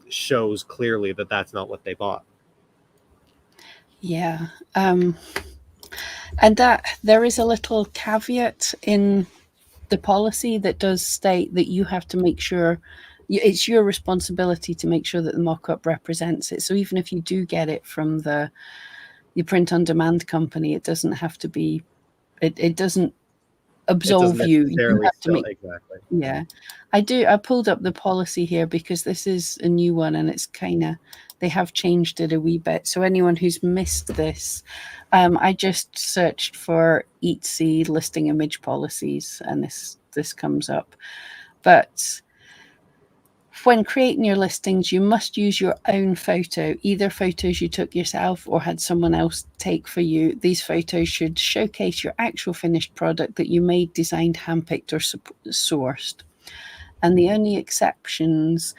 shows clearly that that's not what they bought. Yeah. And that there is a little caveat in the policy that does state that you have to make sure it's your responsibility to make sure that the mock-up represents it. So even if you do get it from the print on demand company, it doesn't have to be, it doesn't absolve you. You have to make, exactly. yeah. I pulled up the policy here because this is a new one and it's kind of, they have changed it a wee bit. So anyone who's missed this, I just searched for Etsy listing image policies and this comes up. But when creating your listings, you must use your own photo, either photos you took yourself or had someone else take for you. These photos should showcase your actual finished product that you made, designed, handpicked, or sourced. And the only exceptions,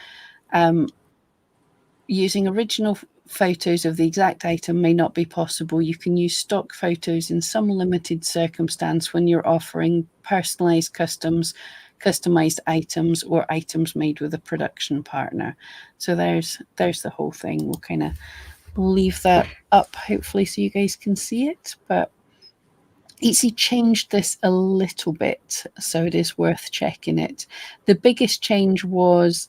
using original photos of the exact item may not be possible. You can use stock photos in some limited circumstance when you're offering personalized customized items or items made with a production partner. So there's the whole thing. We'll kind of leave that up hopefully so you guys can see it, but Etsy changed this a little bit, so it is worth checking it. The biggest change was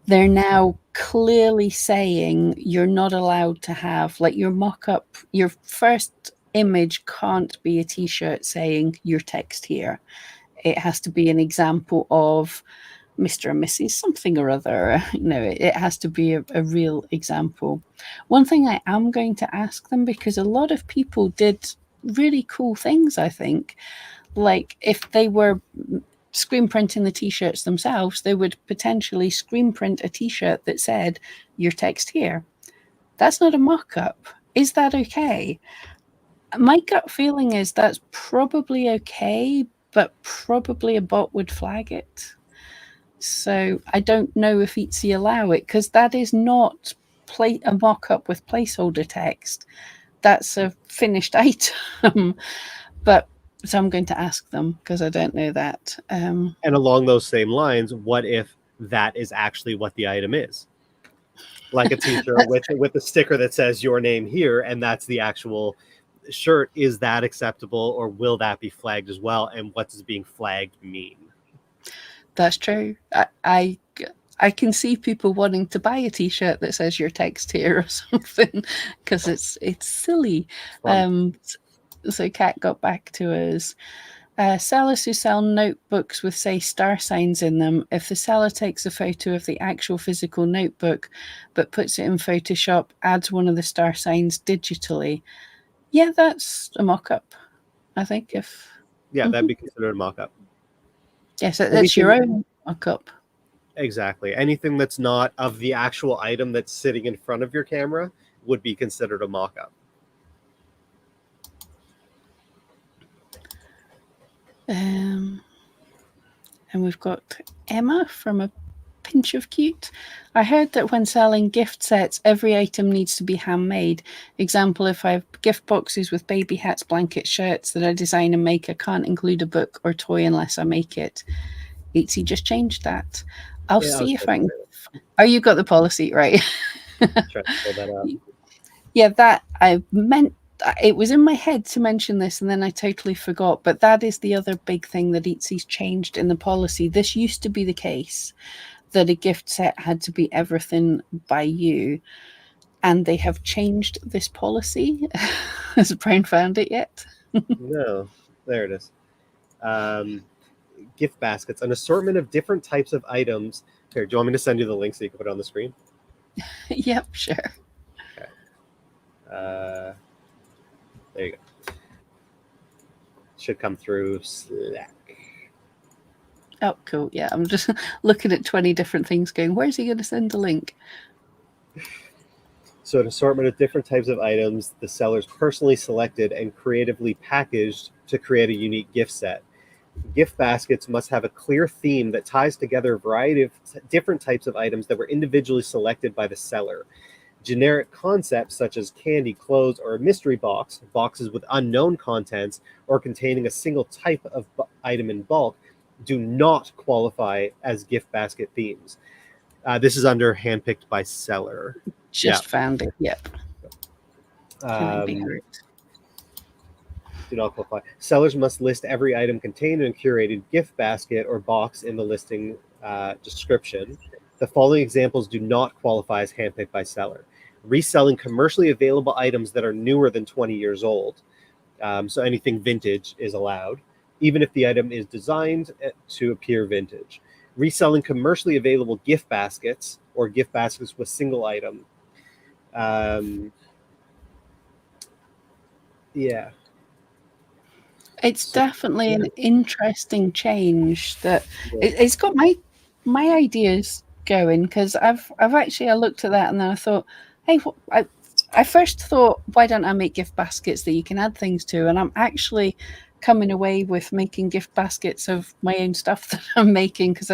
they're now clearly saying you're not allowed to have, like, your mock-up, your first image can't be a t-shirt saying your text here. It has to be an example of Mr. and Mrs. something or other. It has to be a real example. One thing I am going to ask them, because a lot of people did really cool things, I think, like if they were screen printing the t-shirts themselves, they would potentially screen print a t-shirt that said your text here. That's not a mock-up. Is that okay? My gut feeling is that's probably okay, but probably a bot would flag it. So I don't know if Etsy allow it, because that is not a mock-up with placeholder text. That's a finished item. But so I'm going to ask them because I don't know that. And along those same lines, what if that is actually what the item is? Like a t-shirt with a sticker that says your name here, and that's the actual shirt. Is that acceptable, or will that be flagged as well? And what does being flagged mean? That's true. I can see people wanting to buy a t-shirt that says your text here or something because it's silly. So Kat got back to us. Sellers who sell notebooks with, say, star signs in them, if the seller takes a photo of the actual physical notebook but puts it in Photoshop, adds one of the star signs digitally, yeah, that's a mock-up, I think. That'd be considered a mock-up. Yes, that's your own mock-up. Exactly. Anything that's not of the actual item that's sitting in front of your camera would be considered a mock-up. And we've got Emma from A Pinch of Cute. I heard that when selling gift sets, every item needs to be handmade. Example, if I have gift boxes with baby hats, blankets, shirts that I design and make, I can't include a book or toy unless I make it. Etsy just changed that. I'll see if I can. Oh, you got the policy right. Try to pull that up. Yeah, that I meant. It was in my head to mention this and then I totally forgot, but that is the other big thing that Etsy's changed in the policy. This used to be the case that a gift set had to be everything by you, and they have changed this policy. Has Brian found it yet? No, there it is. Gift baskets, an assortment of different types of items. Here, do you want me to send you the link so you can put it on the screen? Yep, sure. Okay. There you go. Should come through Slack. Oh, cool. Yeah, I'm just looking at 20 different things going, where's he going to send a link? So an assortment of different types of items the sellers personally selected and creatively packaged to create a unique gift set. Gift baskets must have a clear theme that ties together a variety of different types of items that were individually selected by the seller. Generic concepts such as candy, clothes, or a mystery box, boxes with unknown contents, or containing a single type of item in bulk, do not qualify as gift basket themes. This is under handpicked by seller. Just found it. Yep. Can I be Um, heard? do not qualify. Sellers must list every item contained in a curated gift basket or box in the listing description. The following examples do not qualify as handpicked by seller. Reselling commercially available items that are newer than 20 years old. So anything vintage is allowed, even if the item is designed to appear vintage. Reselling commercially available gift baskets or gift baskets with single item. Yeah. It's So, definitely yeah. an interesting change that it's got my ideas going, because I've actually I looked at that and then I thought, hey, I first thought, why don't I make gift baskets that you can add things to? And I'm actually coming away with making gift baskets of my own stuff that I'm making, because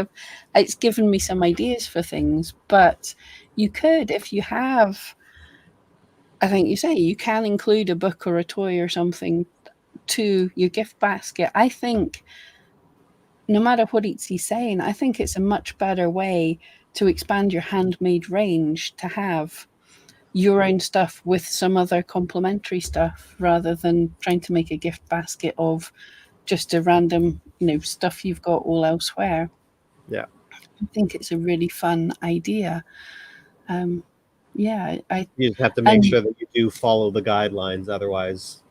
it's given me some ideas for things. But you could, if you have, I think you say you can include a book or a toy or something to your gift basket. I think no matter what Etsy's saying, I think it's a much better way to expand your handmade range, to have your own stuff with some other complementary stuff, rather than trying to make a gift basket of just a random, stuff you've got all elsewhere. Yeah. I think it's a really fun idea. Yeah, You just have to make and sure that you do follow the guidelines, otherwise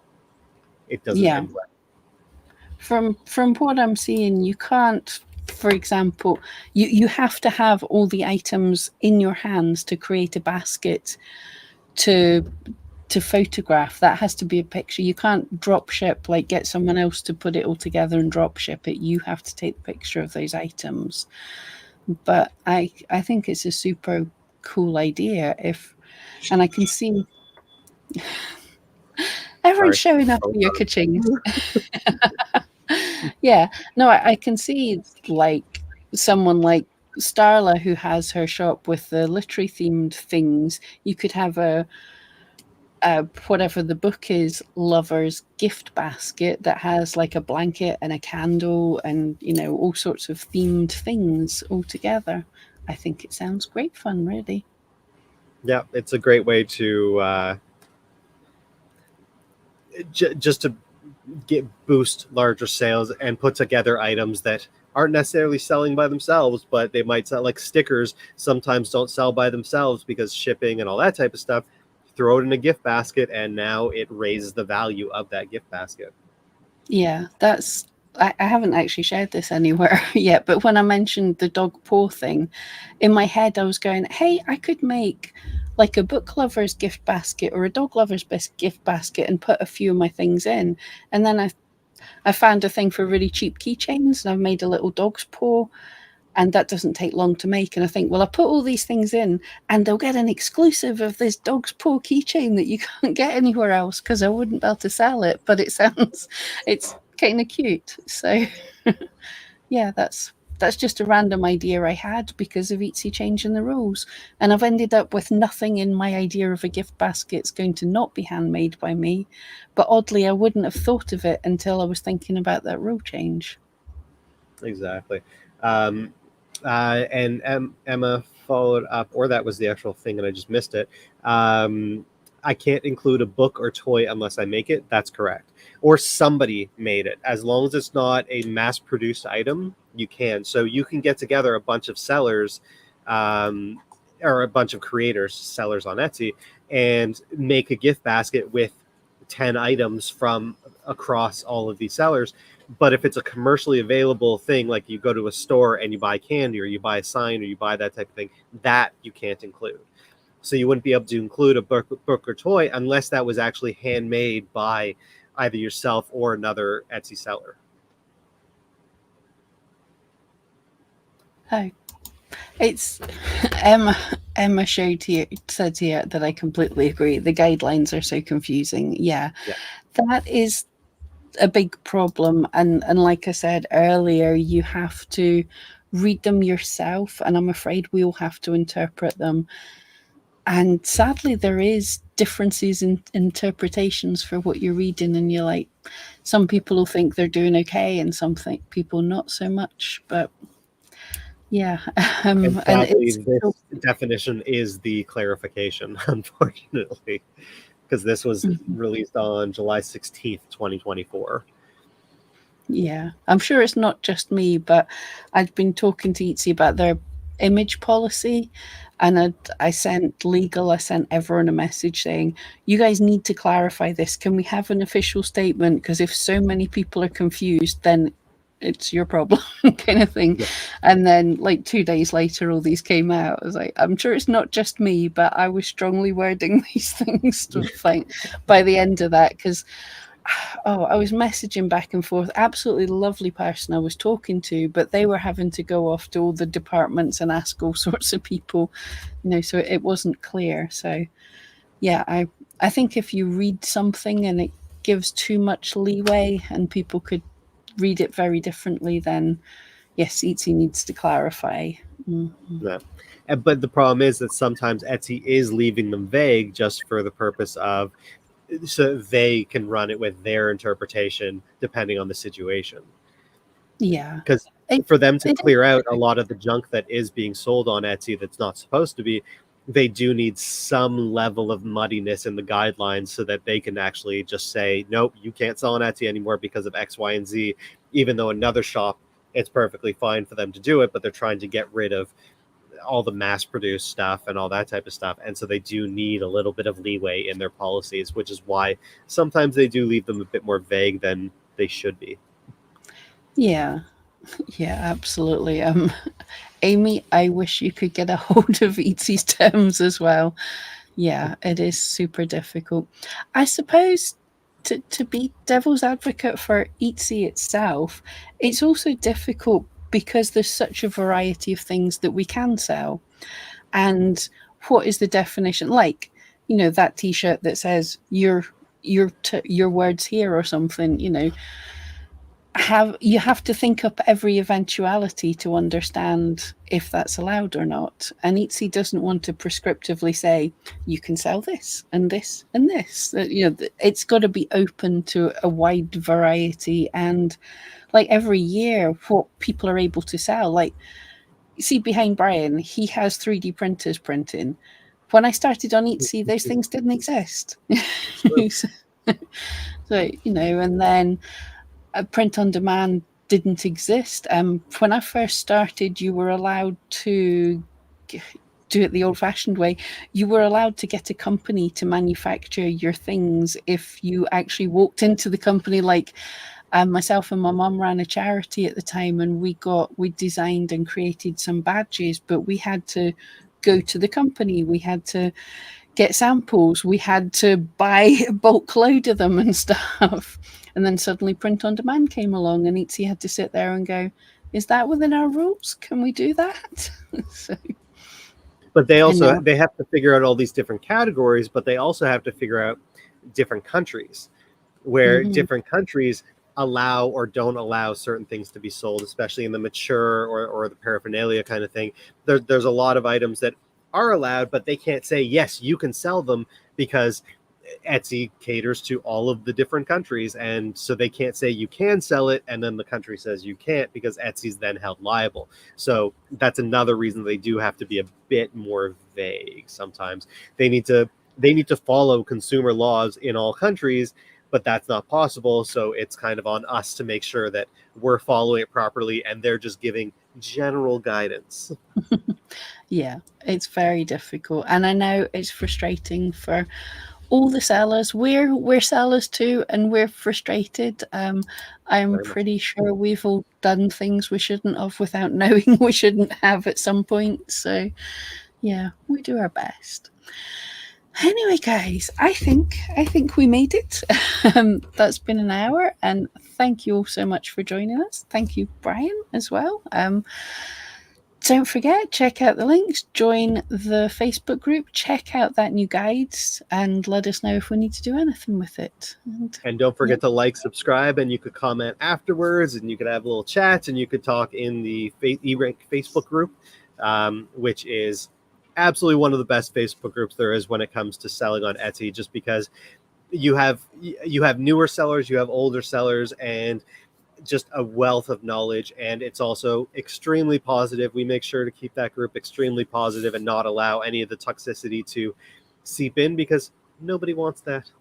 it doesn't yeah, end well. from what I'm seeing, you can't, for example, you have to have all the items in your hands to create a basket to photograph. That has to be a picture. You can't drop ship, like get someone else to put it all together and drop ship it. You have to take the picture of those items. But I think it's a super cool idea. And I can see everyone's Sorry. showing up for your kitchings. Yeah, no, I can see like someone like Starla, who has her shop with the literary themed things. You could have a whatever the book is, lover's gift basket that has like a blanket and a candle and all sorts of themed things all together. I think it sounds great fun, really. Yeah, it's a great way to just to boost larger sales and put together items that aren't necessarily selling by themselves, but they might sell, like stickers sometimes don't sell by themselves because shipping and all that type of stuff. Throw it in a gift basket and now it raises the value of that gift basket. Yeah, I haven't actually shared this anywhere yet, but when I mentioned the dog paw thing, in my head I was going, hey, I could make like a book lover's gift basket or a dog lover's gift basket and put a few of my things in. And then I found a thing for really cheap keychains, and I've made a little dog's paw, and that doesn't take long to make. And I think, well, I put all these things in and they'll get an exclusive of this dog's paw keychain that you can't get anywhere else, because I wouldn't be able to sell it. But it's kind of cute. So yeah, that's just a random idea I had because of Etsy changing the rules. And I've ended up with nothing in my idea of a gift basket's going to not be handmade by me. But oddly, I wouldn't have thought of it until I was thinking about that rule change. Exactly. And Emma followed up, or that was the actual thing and I just missed it. I can't include a book or toy unless I make it. That's correct. Or somebody made it. As long as it's not a mass-produced item, you can. So you can get together a bunch of sellers or a bunch of creators, sellers on Etsy, and make a gift basket with 10 items from across all of these sellers. But if it's a commercially available thing, like you go to a store and you buy candy or you buy a sign or you buy that type of thing, that you can't include. So you wouldn't be able to include a book or toy unless that was actually handmade by either yourself or another Etsy seller. Oh, it's Emma said here that I completely agree. The guidelines are so confusing. Yeah. That is a big problem. And like I said earlier, you have to read them yourself, and I'm afraid we'll have to interpret them. And sadly, there is differences in interpretations for what you're reading, and you're like, some people will think they're doing okay, and some think people not so much. But yeah, And and sadly, it's this definition is the clarification, unfortunately, because this was released on July 16th, 2024. yeah, I'm sure it's not just me, but I'd been talking to Etsy about their image policy, and I sent legal, I sent everyone a message saying, you guys need to clarify this. Can we have an official statement? Because if so many people are confused, then it's your problem, kind of thing. Yeah. And then, like 2 days later, all these came out. I was like, I'm sure it's not just me, but I was strongly wording these things to find by the end of that, because I was messaging back and forth. Absolutely lovely person I was talking to, but they were having to go off to all the departments and ask all sorts of people, so it wasn't clear. So yeah, I think if you read something and it gives too much leeway and people could read it very differently, then yes, Etsy needs to clarify. Yeah. But the problem is that sometimes Etsy is leaving them vague just for the purpose of so they can run it with their interpretation depending on the situation. Yeah. Because for them to clear out a lot of the junk that is being sold on Etsy that's not supposed to be, they do need some level of muddiness in the guidelines so that they can actually just say, nope, you can't sell on Etsy anymore because of X, Y, and Z, even though another shop, it's perfectly fine for them to do it, but they're trying to get rid of all the mass-produced stuff and all that type of stuff. And so they do need a little bit of leeway in their policies, which is why sometimes they do leave them a bit more vague than they should be. Yeah. Yeah, absolutely. Amy, I wish you could get a hold of Etsy's terms as well. Yeah, it is super difficult. I suppose to be devil's advocate for Etsy itself, it's also difficult because there's such a variety of things that we can sell. And what is the definition? Like, that T-shirt that says your words here or something, you have to think up every eventuality to understand if that's allowed or not. And Etsy doesn't want to prescriptively say you can sell this and this and this. It's got to be open to a wide variety, and like every year what people are able to sell. Like, see behind Brian, he has 3D printers printing. When I started on Etsy, those things didn't exist. So, and then print on demand didn't exist. When I first started, you were allowed to do it the old-fashioned way. You were allowed to get a company to manufacture your things if you actually walked into the company. Like, myself and my mum ran a charity at the time, and we designed and created some badges, but we had to go to the company. We had to get samples. We had to buy a bulk load of them and stuff. And then suddenly print on demand came along, and Etsy had to sit there and go, is that within our rules? Can we do that? But they have to figure out all these different categories, but they also have to figure out different countries where different countries allow or don't allow certain things to be sold, especially in the mature or the paraphernalia kind of thing. There's a lot of items that are allowed, but they can't say, yes, you can sell them, because Etsy caters to all of the different countries. And so they can't say you can sell it, and then the country says you can't, because Etsy's then held liable. So that's another reason they do have to be a bit more vague. Sometimes they need to follow consumer laws in all countries, but that's not possible. So it's kind of on us to make sure that we're following it properly, and they're just giving general guidance. Yeah, it's very difficult. And I know it's frustrating for all the sellers. We're sellers too, and we're frustrated. I'm pretty sure we've all done things we shouldn't have without knowing we shouldn't have at some point. So yeah, we do our best. Anyway, guys, I think we made it. That's been an hour, and thank you all so much for joining us. Thank you, Brian, as well. don't forget, check out the links, join the Facebook group, check out that new guides, and let us know if we need to do anything with it. And don't forget to like, subscribe, and you could comment afterwards, and you could have little chats, and you could talk in the eRank Facebook group, which is absolutely one of the best Facebook groups there is when it comes to selling on Etsy, just because you have newer sellers, you have older sellers, and just a wealth of knowledge. And it's also extremely positive. We make sure to keep that group extremely positive and not allow any of the toxicity to seep in, because nobody wants that.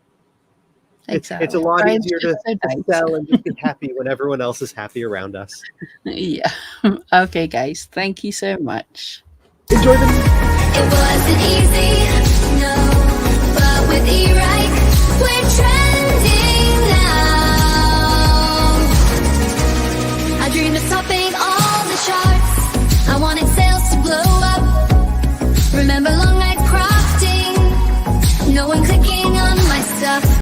Exactly. It's a lot easier to sell and just be happy when everyone else is happy around us. Yeah. Okay, guys. Thank you so much. Enjoy them. It wasn't easy, no, but with eRank